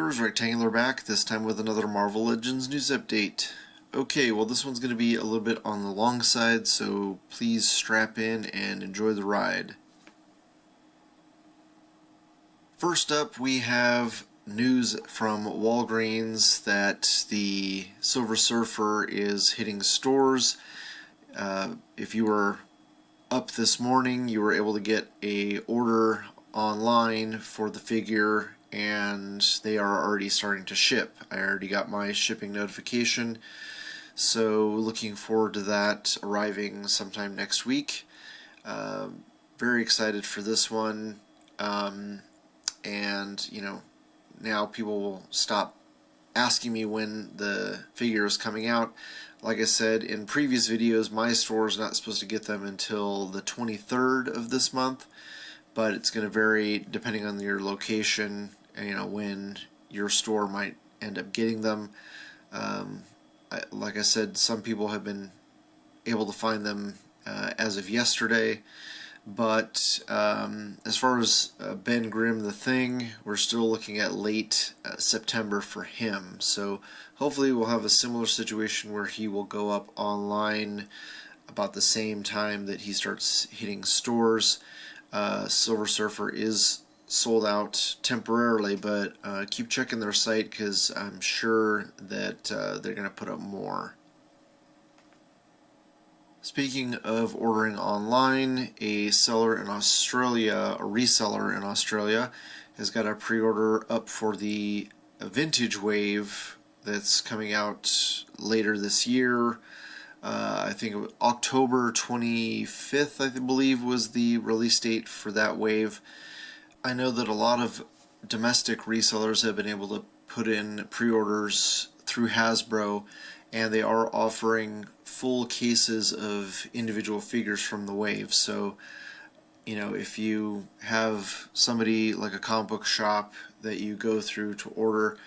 viewers, Rectangular back, this time with another Marvel Legends news update. Okay, well this one's going to be a little bit on the long side, so please strap in and enjoy the ride. First up, we have news from Walgreens that the Silver Surfer is hitting stores. If you were up this morning, you were able to get a order online for the figure, and they are already starting to ship. I already got my shipping notification, so looking forward to that arriving sometime next week. Very excited for this one, and now people will stop asking me when the figure is coming out. Like I said in previous videos, my store is not supposed to get them until the 23rd of this month, but it's going to vary depending on your location and when your store might end up getting them. Like I said, some people have been able to find them as of yesterday, but as far as Ben Grimm the Thing, we're still looking at late September for him. So hopefully we'll have a similar situation where he will go up online about the same time that he starts hitting stores. Silver Surfer is sold out temporarily, but keep checking their site because I'm sure that they're going to put up more. Speaking of ordering online, a seller in Australia, a reseller in Australia, has got a pre-order up for the vintage wave that's coming out later this year. I think October 25th, I believe, was the release date for that wave. I know that a lot of domestic resellers have been able to put in pre-orders through Hasbro, and they are offering full cases of individual figures from the wave. So, if you have somebody like a comic book shop that you go through to order,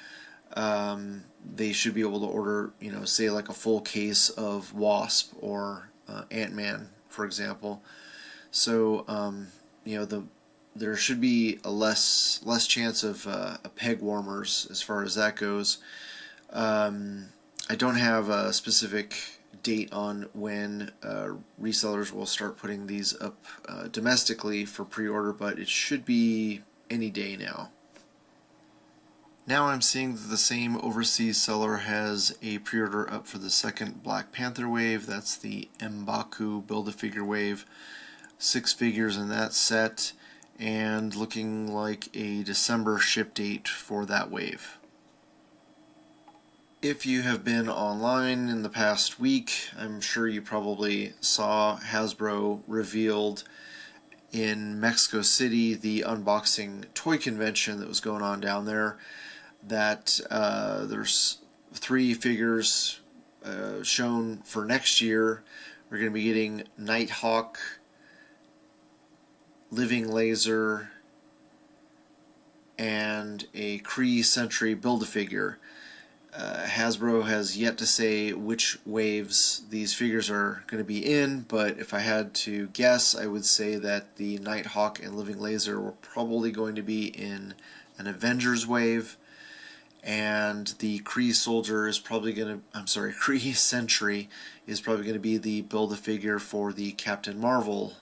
they should be able to order, say like a full case of Wasp or Ant-Man, for example. So, there should be a less chance of peg warmers as far as that goes. I don't have a specific date on when resellers will start putting these up domestically for pre-order, but it should be any day now. Now I'm seeing that the same overseas seller has a pre-order up for the second Black Panther wave. That's the M'Baku Build-A-Figure wave. 6 figures in that set, and looking like a December ship date for that wave. If you have been online in the past week, I'm sure you probably saw Hasbro revealed in Mexico City the unboxing toy convention that was going on down there, that there's 3 figures shown for next year. We're going to be getting Nighthawk, Living Laser, and a Kree Sentry Build-A-Figure. Hasbro has yet to say which waves these figures are going to be in, but if I had to guess, I would say that the Nighthawk and Living Laser were probably going to be in an Avengers wave, and the Kree Soldier is probably going to, Kree Sentry is probably going to be the Build-A-Figure for the Captain Marvel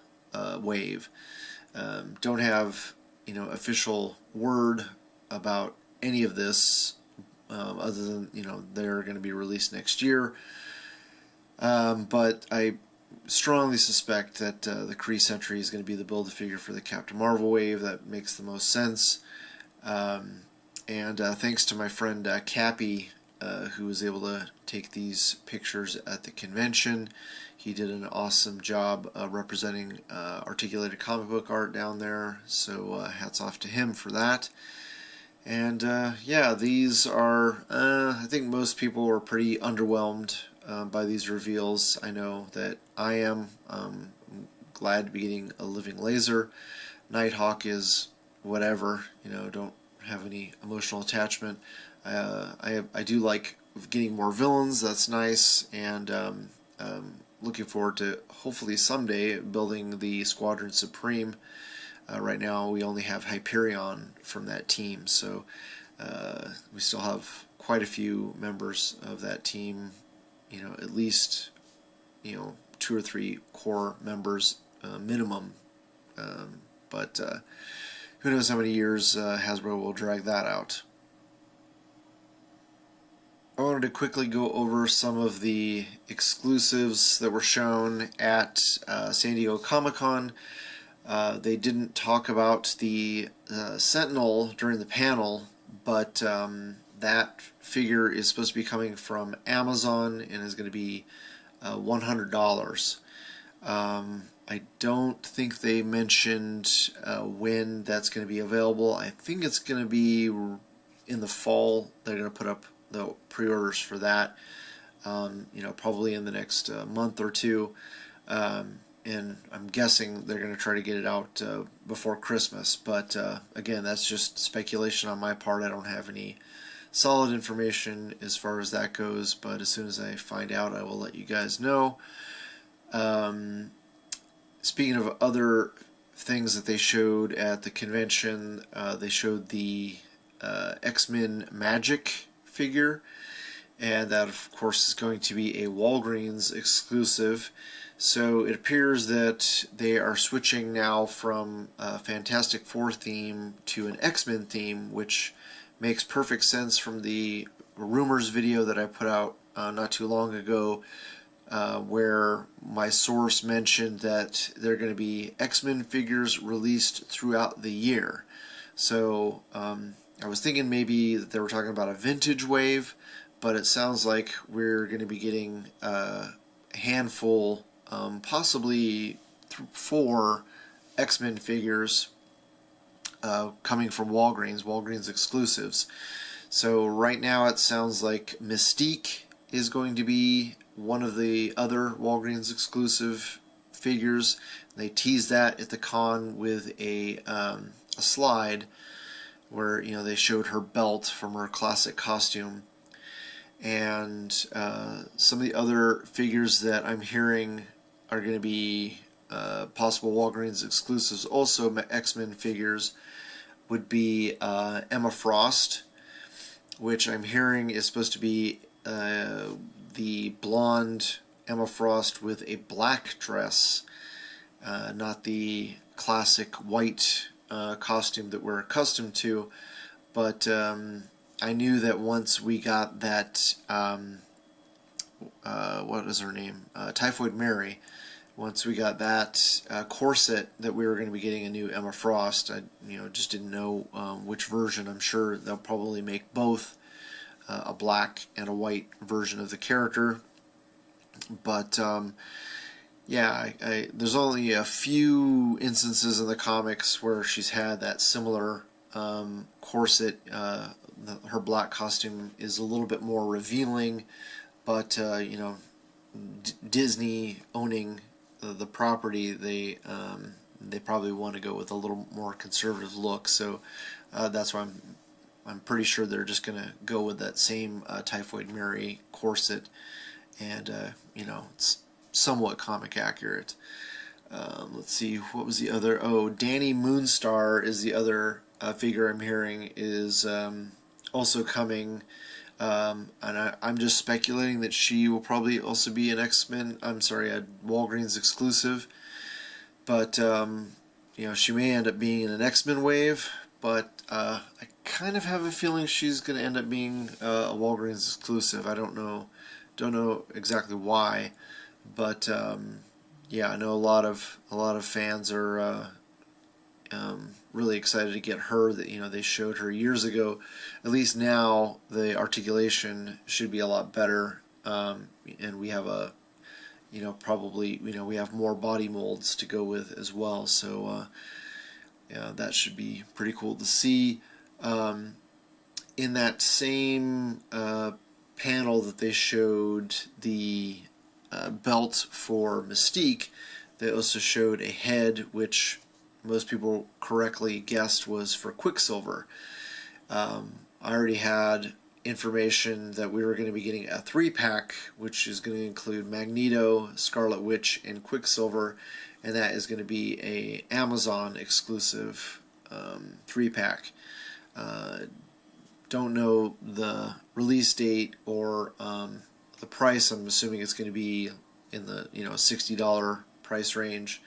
wave. Don't have official word about any of this, other than they're going to be released next year, but I strongly suspect that the Kree Sentry is going to be the Build-A-Figure for the Captain Marvel wave. That makes the most sense, and thanks to my friend Cappy, who was able to take these pictures at the convention. He did an awesome job representing articulated comic book art down there, so hats off to him for that. And yeah, these are, I think most people were pretty underwhelmed by these reveals. I know that I am. Glad to be getting a Living Laser. Nighthawk is whatever, don't have any emotional attachment. I do like getting more villains, that's nice, and looking forward to hopefully someday building the Squadron Supreme. Right now we only have Hyperion from that team, so We still have quite a few members of that team, at least, 2 or 3 core members minimum. But who knows how many years Hasbro will drag that out. I wanted to quickly go over some of the exclusives that were shown at San Diego Comic-Con. They didn't talk about the Sentinel during the panel, but that figure is supposed to be coming from Amazon and is going to be $100. I don't think they mentioned when that's going to be available. I think it's going to be in the fall. They're going to put up the pre-orders for that, probably in the next month or two. And I'm guessing they're going to try to get it out before Christmas. But again, that's just speculation on my part. I don't have any solid information as far as that goes. But as soon as I find out, I will let you guys know. Speaking of other things that they showed at the convention, they showed the X-Men Magic figure, and that of course is going to be a Walgreens exclusive. So it appears that they are switching now from a Fantastic Four theme to an X-Men theme, which makes perfect sense from the rumors video that I put out not too long ago, where my source mentioned that there are going to be X-Men figures released throughout the year. So I was thinking maybe that they were talking about a vintage wave, but it sounds like we're going to be getting a handful, possibly 4 X-Men figures coming from Walgreens exclusives. So right now it sounds like Mystique is going to be one of the other Walgreens exclusive figures. They teased that at the con with a slide where they showed her belt from her classic costume. And some of the other figures that I'm hearing are going to be possible Walgreens exclusives, also X-Men figures, would be Emma Frost, which I'm hearing is supposed to be the blonde Emma Frost with a black dress, not the classic white costume that we're accustomed to. But I knew that once we got that, what was her name? Typhoid Mary. Once we got that corset, that we were going to be getting a new Emma Frost. I just didn't know which version. I'm sure they'll probably make both a black and a white version of the character. But yeah, there's only a few instances in the comics where she's had that similar corset. Her black costume is a little bit more revealing, but Disney owning the property, they probably want to go with a little more conservative look. So that's why I'm pretty sure they're just going to go with that same Typhoid Mary corset, and it's somewhat comic accurate. Let's see, what was the other? Oh, Danny Moonstar is the other figure I'm hearing is also coming, and I'm just speculating that she will probably also be an X-Men, a Walgreens exclusive, but she may end up being in an X-Men wave, but I kind of have a feeling she's going to end up being a Walgreens exclusive. I don't know exactly why, but yeah, I know a lot of fans are really excited to get her. That they showed her years ago. At least now the articulation should be a lot better, and we have probably we have more body molds to go with as well. So yeah, that should be pretty cool to see. In that same panel that they showed the belt for Mystique, they also showed a head, which most people correctly guessed was for Quicksilver. I already had information that we were going to be getting a 3-pack, which is going to include Magneto, Scarlet Witch, and Quicksilver, and that is going to be a Amazon exclusive 3-pack. don't know the release date or the price. I'm assuming it's going to be in the $60 price range,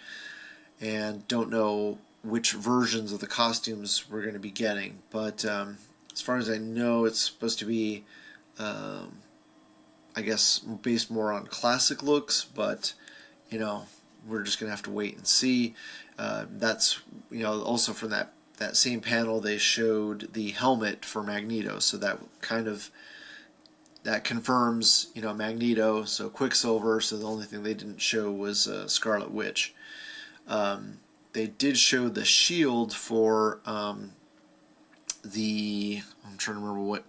and don't know which versions of the costumes we're going to be getting. But as far as I know, it's supposed to be, I guess, based more on classic looks, but we're just going to have to wait and see. That's also from that same panel they showed the helmet for Magneto, so that confirms Magneto, so Quicksilver. So the only thing they didn't show was Scarlet Witch. They did show the shield for I'm trying to remember what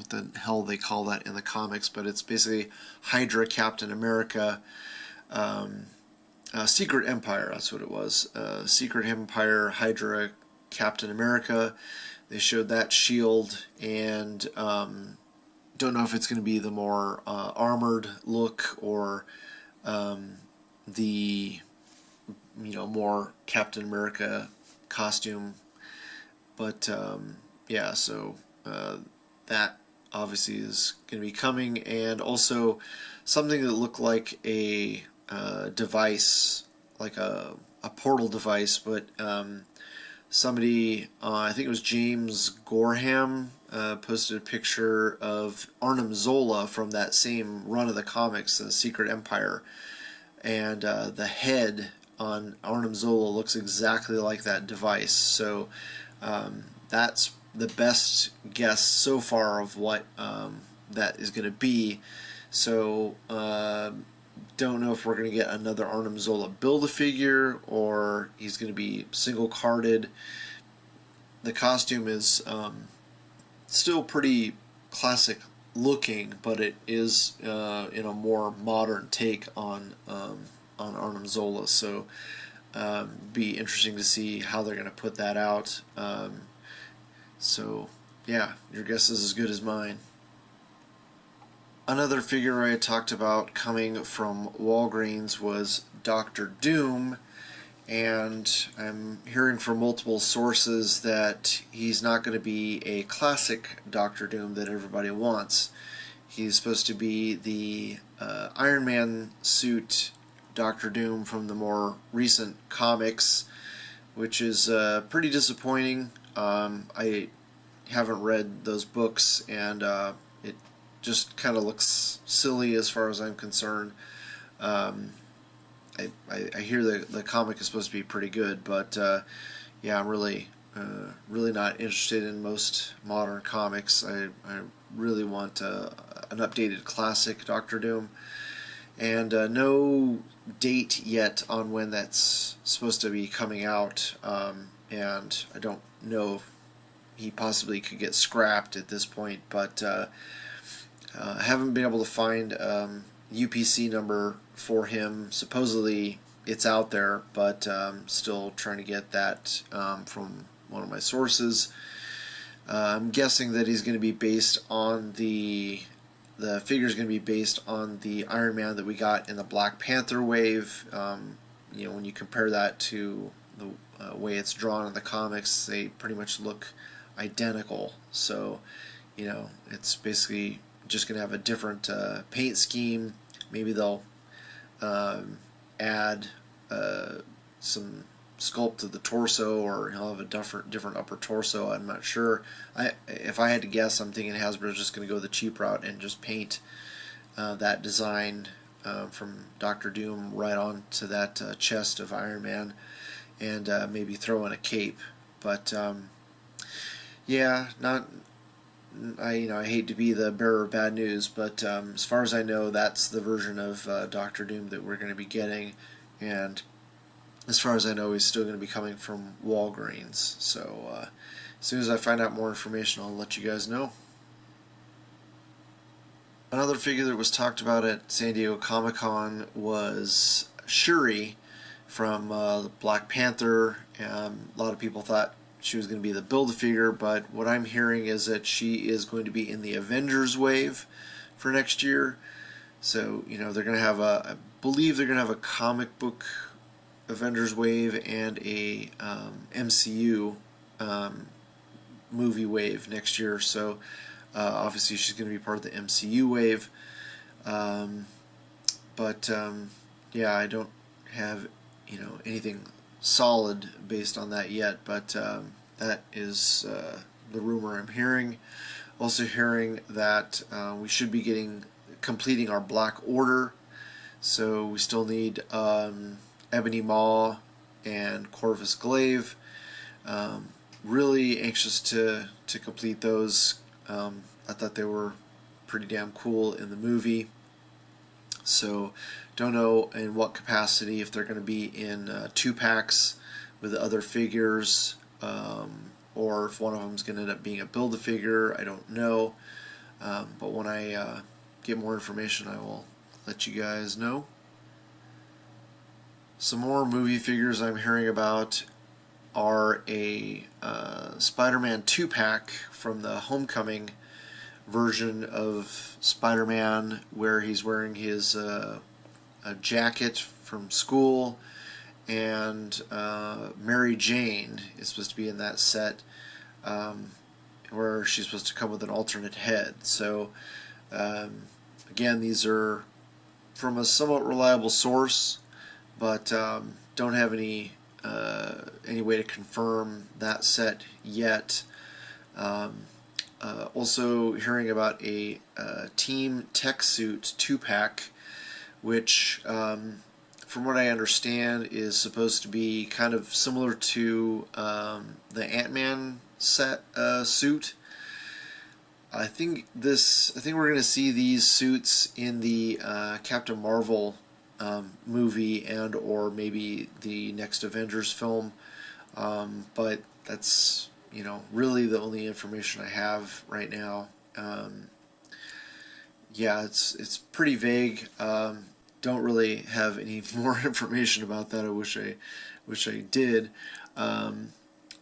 the hell they call that in the comics, but it's basically Hydra, Captain America, Secret Empire. That's what it was. Secret Empire, Hydra, Captain America. They showed that shield, and don't know if it's going to be the more armored look or the more Captain America costume. But yeah, so that obviously is going to be coming, and also something that looked like a device, like a portal device, but somebody, I think it was James Gorham, posted a picture of Arnim Zola from that same run of the comics, the Secret Empire, and the head on Arnim Zola looks exactly like that device. So that's the best guess so far of what that is going to be. So don't know if we're going to get another Arnim Zola Build-A-Figure or he's going to be single-carded. The costume is still pretty classic looking, but it is in a more modern take on Arnim Zola. So be interesting to see how they're going to put that out. So yeah, your guess is as good as mine. Another figure I talked about coming from Walgreens was Doctor Doom, and I'm hearing from multiple sources that he's not going to be a classic Doctor Doom that everybody wants. He's supposed to be the Iron Man suit Doctor Doom from the more recent comics, which is pretty disappointing. I haven't read those books, and it just kind of looks silly as far as I'm concerned. I hear the comic is supposed to be pretty good, but yeah, I'm really not interested in most modern comics. I really want an updated classic Doctor Doom, and no date yet on when that's supposed to be coming out, and I don't know if he possibly could get scrapped at this point, but I haven't been able to find UPC number for him. Supposedly it's out there, but still trying to get that from one of my sources. I'm guessing that he's going to be based on the figure's going to be based on the Iron Man that we got in the Black Panther wave. When you compare that to the way it's drawn in the comics, they pretty much look identical. So it's basically just going to have a different paint scheme. Maybe they'll add some sculpt to the torso, or he'll have a different upper torso. I'm not sure. If I had to guess, I'm thinking Hasbro's just going to go the cheap route and just paint that design from Doctor Doom right onto that chest of Iron Man, and maybe throw in a cape. But yeah, I hate to be the bearer of bad news, but as far as I know, that's the version of Doctor Doom that we're going to be getting, and as far as I know, he's still going to be coming from Walgreens. So as soon as I find out more information, I'll let you guys know. Another figure that was talked about at San Diego Comic-Con was Shuri from Black Panther. A lot of people thought she was going to be the Build-A-Figure, but what I'm hearing is that she is going to be in the Avengers wave for next year. So, they're going to have I believe they're going to have a comic book Avengers wave and a MCU movie wave next year. So obviously she's going to be part of the MCU wave. Yeah, I don't have anything solid based on that yet, but that is the rumor I'm hearing. Also hearing that we should be completing our Black Order, so we still need Ebony Maw and Corvus Glaive. Really anxious to complete those. I thought they were pretty damn cool in the movie. So don't know in what capacity, if they're going to be in 2-packs with other figures, or if one of them is going to end up being a Build-A-Figure. I don't know. But when I get more information, I will let you guys know. Some more movie figures I'm hearing about are a Spider-Man 2-pack from the Homecoming version of Spider-Man, where he's wearing his a jacket from school, and Mary Jane is supposed to be in that set, where she's supposed to come with an alternate head. So again, these are from a somewhat reliable source, but don't have any way to confirm that set yet. Also hearing about a Team Tech Suit 2-pack, which from what I understand is supposed to be kind of similar to the Ant-Man set suit. I think we're going to see these suits in the Captain Marvel movie and or maybe the next Avengers film, but that's really the only information I have right now. Yeah, it's pretty vague. Don't really have any more information about that. I wish I did.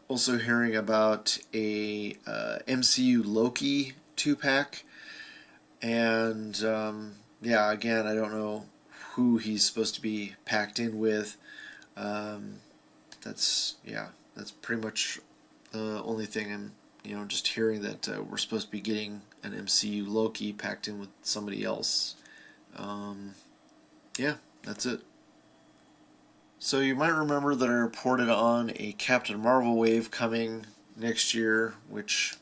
Also hearing about a MCU Loki 2-pack, and yeah, again, I don't know who he's supposed to be packed in with. That's pretty much the only thing I'm just hearing, that we're supposed to be getting an MCU Loki packed in with somebody else. Yeah, that's it. So you might remember that I reported on a Captain Marvel wave coming next year, which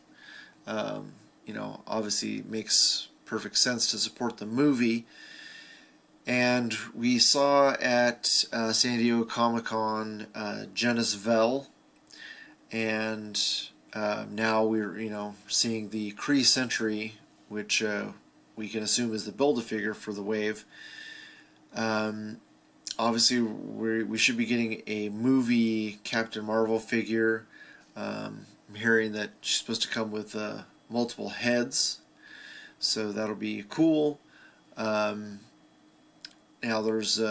obviously makes perfect sense to support the movie. And we saw at San Diego Comic-Con Genis Vell, and now we're seeing the Kree Sentry, which we can assume is the Build-A-Figure for the wave. Obviously we should be getting a movie Captain Marvel figure. I'm hearing that she's supposed to come with multiple heads, so that'll be cool. Now there's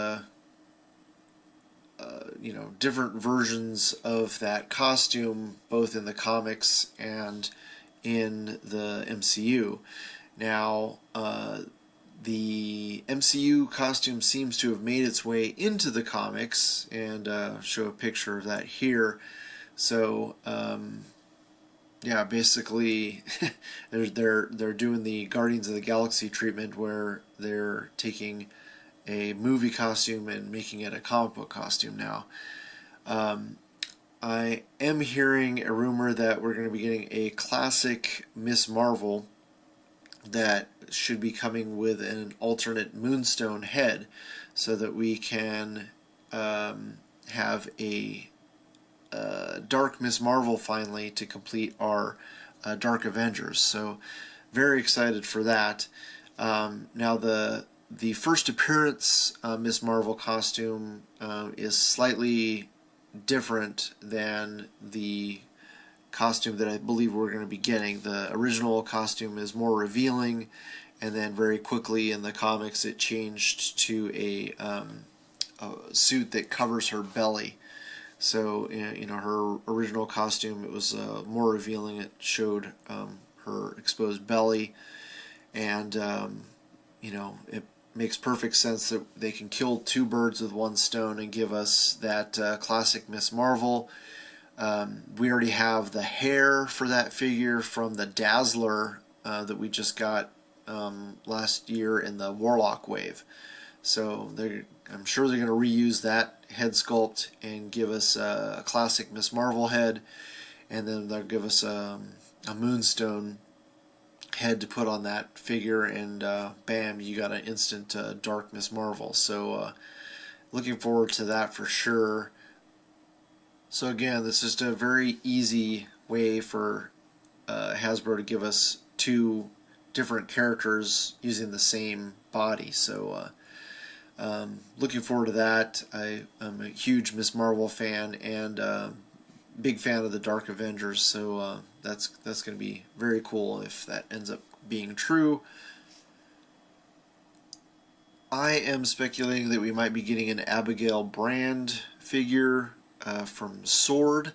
different versions of that costume, both in the comics and in the MCU. Now the MCU costume seems to have made its way into the comics, and show a picture of that here. So yeah, basically they're doing the Guardians of the Galaxy treatment, where they're taking a movie costume and making it a comic book costume now. I am hearing a rumor that we're going to be getting a classic Miss Marvel that should be coming with an alternate Moonstone head, so that we can have a Dark Miss Marvel finally to complete our Dark Avengers. So very excited for that. Now the first appearance Miss Marvel costume is slightly different than the costume that I believe we're going to be getting. The original costume is more revealing, and then very quickly in the comics it changed to a suit that covers her belly. So her original costume, it was more revealing. It showed her exposed belly, and it makes perfect sense that they can kill two birds with one stone and give us that classic Miss Marvel. We already have the hair for that figure from the Dazzler that we just got last year in the Warlock wave. So I'm sure they're going to reuse that head sculpt and give us a classic Miss Marvel head, and then they'll give us a Moonstone head to put on that figure, and bam, you got an instant Dark Miss Marvel. So looking forward to that for sure. So again, this is just a very easy way for Hasbro to give us two different characters using the same body. So looking forward to that. I'm a huge Miss Marvel fan and big fan of the Dark Avengers, so that's going to be very cool if that ends up being true. I am speculating that we might be getting an Abigail Brand figure from Sword.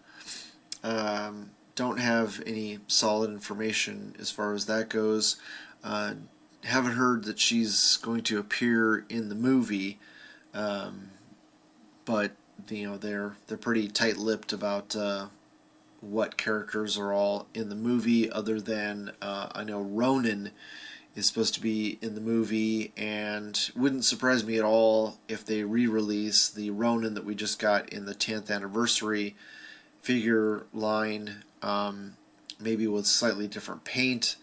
Don't have any solid information as far as that goes. Haven't heard that she's going to appear in the movie, but they're pretty tight-lipped about what characters are all in the movie, other than I know Ronan is supposed to be in the movie, and wouldn't surprise me at all if they re-release the Ronan that we just got in the 10th anniversary figure line, maybe with slightly different paint,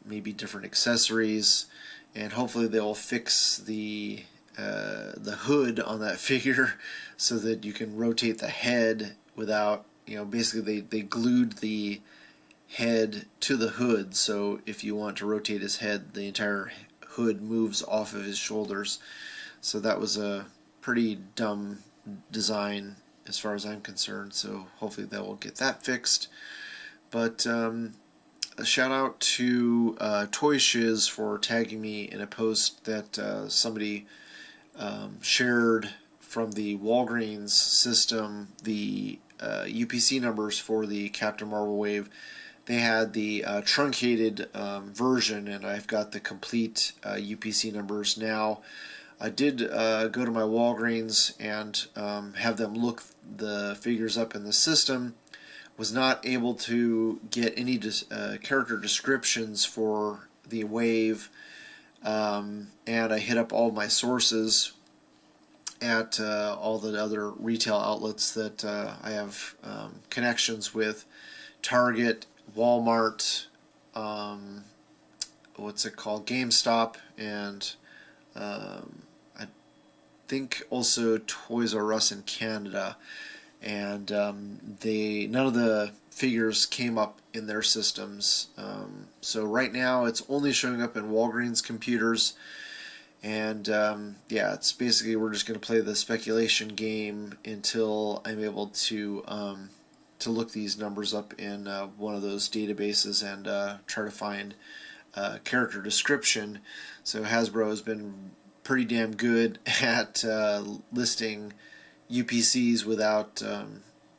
maybe different accessories, and hopefully they'll fix the hood on that figure so that you can rotate the head without, basically they glued the head to the hood, so if you want to rotate his head, the entire hood moves off of his shoulders. So that was a pretty dumb design as far as I'm concerned, so hopefully they will get that fixed. But a shout out to Toy Shiz for tagging me in a post that somebody shared from the Walgreens system, the UPC numbers for the Captain Marvel wave. They had the truncated version, and I've got the complete UPC numbers now. I did go to my Walgreens and have them look the figures up in the system. Was not able to get any character descriptions for the wave, and I hit up all my sources at all the other retail outlets that I have connections with: Target, Walmart, what's it called, GameStop, and I think also Toys R Us in Canada. And none of the figures came up in their systems. So right now it's only showing up in Walgreens computers, and yeah, it's basically we're just going to play the speculation game until I'm able to look these numbers up in one of those databases and try to find character description. So Hasbro has been pretty damn good at listing UPCs without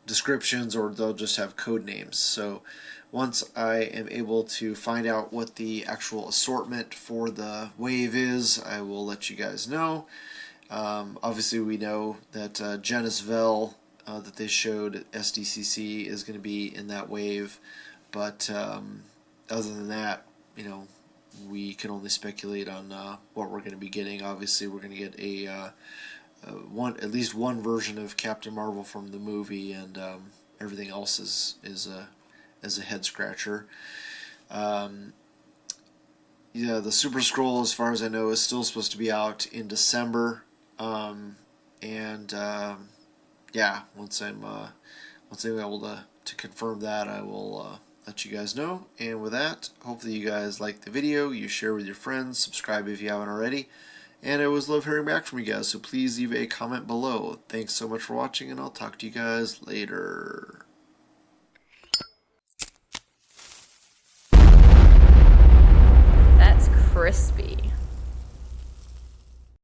descriptions, or they'll just have code names. So once I am able to find out what the actual assortment for the wave is, I will let you guys know. Obviously we know that Janice Vell that they showed at SDCC is going to be in that wave, but other than that, we can only speculate on what we're going to be getting. Obviously we're going to get at least one version of Captain Marvel from the movie, and everything else is a head scratcher. Yeah, the Super Scroll, as far as I know, is still supposed to be out in December, and yeah, once I'm able to confirm that, I will let you guys know. And with that, hopefully you guys like the video, you share with your friends, subscribe if you haven't already. And I always love hearing back from you guys, so please leave a comment below. Thanks so much for watching, and I'll talk to you guys later. That's crispy.